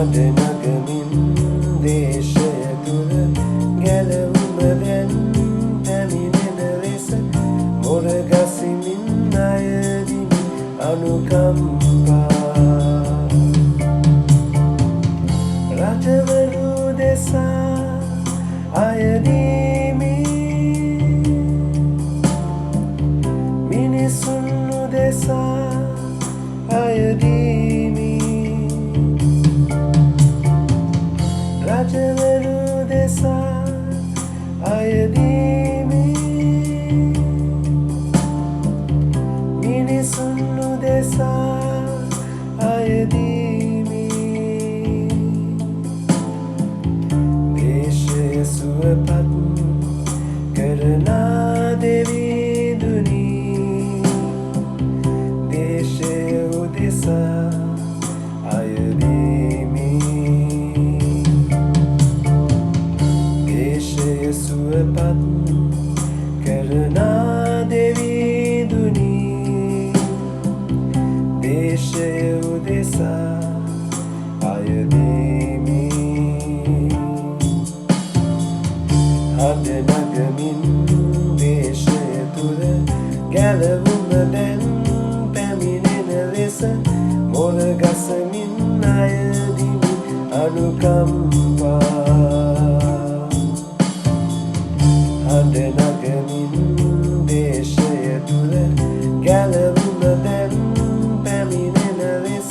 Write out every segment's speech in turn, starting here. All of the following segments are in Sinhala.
හඬ නගමින් දේශය තුළ ගැලවුම දැන් පැමිණෙන ලෙස මොර ගසිමින් අයදිමි අනුකම්පා රජවරු දෙසා අයදීමි මිනිසුන් දෙසා අයදීමි රජවරු දෙසා අයදීමි මිනිසුන් දෙසා අයදීමි දේශය සුවපත් කරනා දෙවිඳුනි දේශය උදෙසා අයදීමි දේශය සුවපත් කරනා දෙවිඳුනි දේශය උදෙසා අයදීමි හඬ නගමින් දේශය තුළ ගැලවුම දැන් පැමිණෙන ලෙස මොර ගසමින් අයදිමි අනුකම්පා හඬ නගමින් දේශය තුළ ගැලවුම දැන් පැමිණෙන ලෙස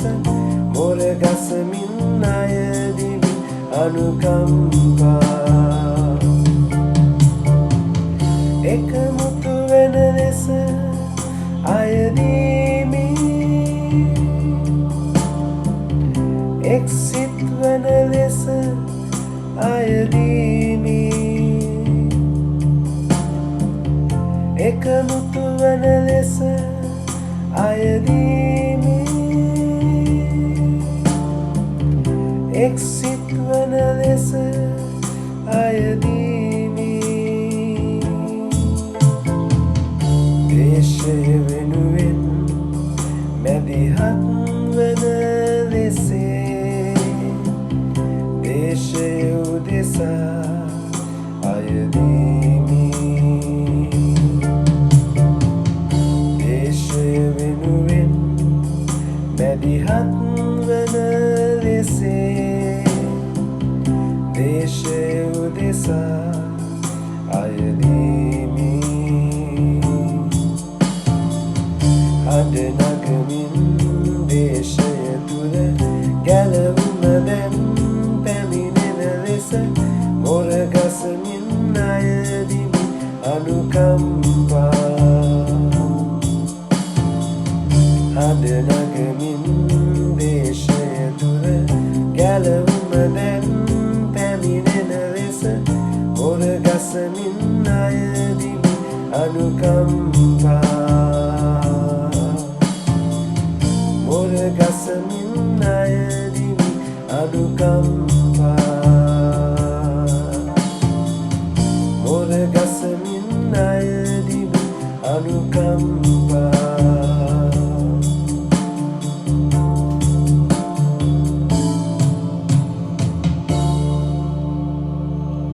මොර ගසමින් අයදිමි අනුකම්පා එකමුතු වෙන ලෙස අයදීමි එක්සිත් වන ලෙස අයදීමි එකමුතු වන ලෙස අයදීමි එක්සිත් වන ලෙස අයදීමි දේශය වෙනුවෙන් මැදිහත් වන ලෙසේ දේශය උදෙසා අයදීමි දේශය වෙනුවෙන් මැදිහත් වන ලෙසේ දේශය උදෙසා අයදීමි හඬ නගමින් දේශය තුළ ගැලවුම දැන් පැමිණෙන ලෙස මොර ගසමින් අයදිමි අනුකම්පා හඬ නගමින් දේශය තුළ ගැලවුම දැන් පැමිණෙන ලෙස මොර ගසමින් අයදිමි අනුකම්පා මොර ගසමින් අයදිමි අනුකම්පා මොර ගසමින් අයදිමි අනුකම්පා